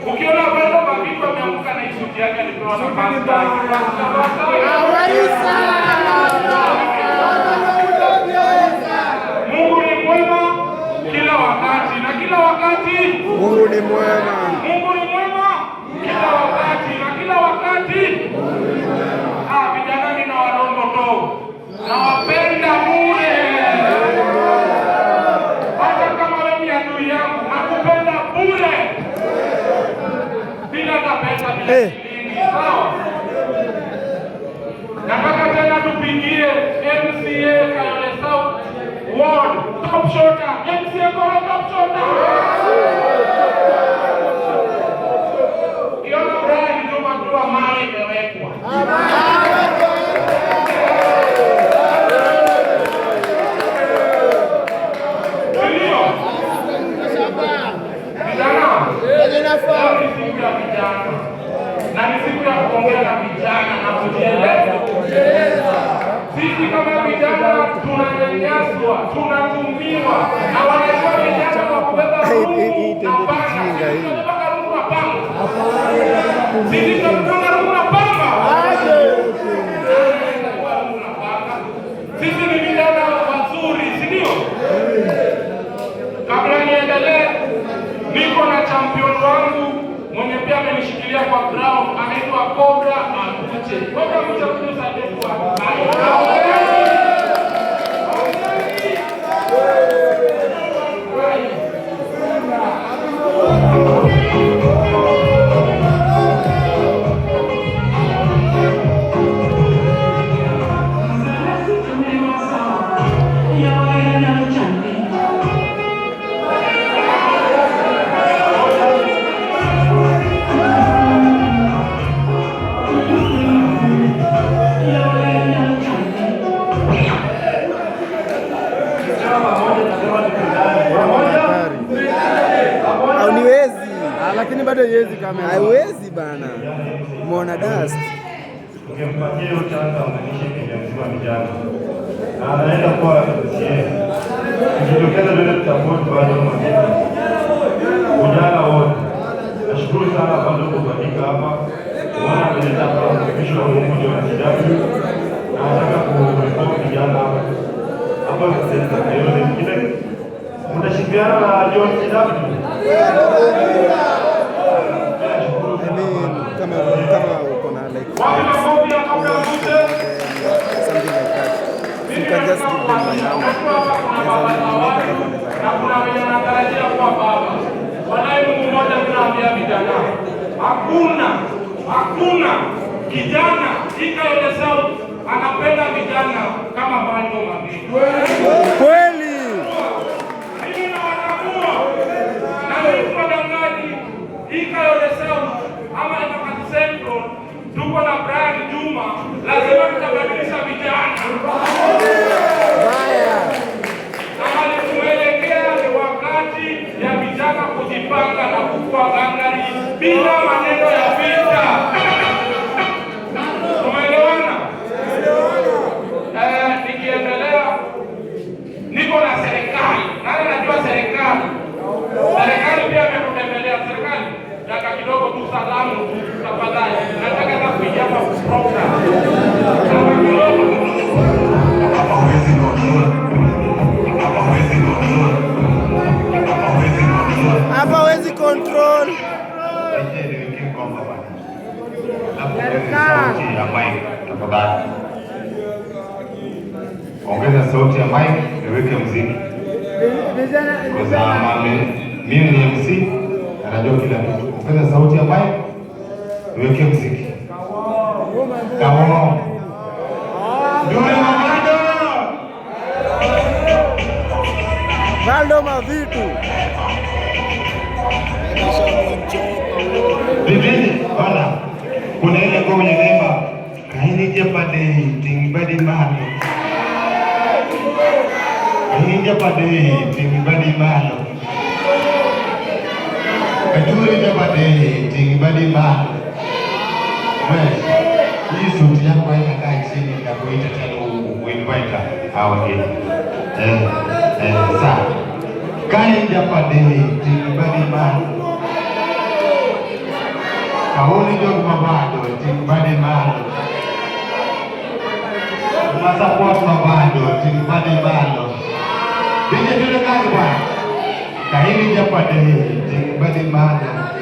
Ukiona bado mabiko ameamka na isuti yake alipewa na pasta. Mungu ni mwema kila wakati na kila wakati. Mungu ni mwema. Mungu ni mwema kila wakati na kila wakati. Vijana nina walombo to. Nawapenda bure. Hata kama wewe ni adui yangu, nakupenda bure. Bila pesa bila shilingi, sawa? Nataka tena tupigie MCA Kayole South Ward top shota. MCA Kayole top shota. Kiona Brian Juma kwa mawe imewekwa. Na ni siku ya kuongea na vijana na kujieleza. Sisi kama vijana tunanyanyaswa, tunatumiwa na wanajua vijana wa kubeba rungu na panga. Sisi tunataka rungu na panga. Sisi ni vijana wazuri, si ndio? Kabla niendelee, niko na champion wangu mwenye pia amenishikilia kwa ground, anaitwa Cobra Makuche. Cobra Makuche kutusaidia kwa lakini bado haiwezi kama haiwezi bana. Muona dust. Ukimpatia utaka unanishi kwa vijana. Na anaenda kwa yeye. Ukitokeza vile tutapoti bado mwingine. Vijana wote. Nashukuru sana kwa ndugu kuandika hapa. Wana kuleta kwa mwisho wa Mungu wa vijana. Na nataka kurekodi vijana hapa. Hapa sasa leo ni kile mtashikiana na John Kidabu. Kama uko na like something like that, you can just give them my number. Na kuna vijana tarajia kwa baba. Wanaye Mungu mmoja tunaambia vijana. Hakuna kijana Kayole South anapenda vijana kama bado mabiki. Kweli. Mimi na wanakua. Na wewe mdangaji Kayole South ama Central, tuko na Brian Juma, lazima tutabadilisha vijana. Na alituelekea ni wakati ya vijana kujipanga na kukua gangari bila maneno ya vita. Tumeelewana? Nikiendelea, niko na serikali. Nani anajua serikali? Serikali pia imetutembelea. Serikali nataka kidogo tu salamu tafadhali. Nataka kupigia hapa program. Hapa hawezi control. Ongeza sauti ya mic, niweke muziki. Mimi ni MC, anajua kila kitu. Ongeza sauti ya mic, niweke muziki. Kaono. Bado mavitu. Bibi, bana. Kuna ile ngoma inaimba kaini japade tingbadi mahalo. Kaini japade tingbadi mahalo. Kajuri japade tingbadi mahalo. Wewe, hii sauti yako inakaa chini na kuita tena uinvaita hawa wengine. Sawa. Kaini japade tingbadi mahalo. Kauli jog mabado, ting bade malo. Masapot mabado, ting bade malo. Bija tule kazi bwana. Kahili japade, ting bade malo.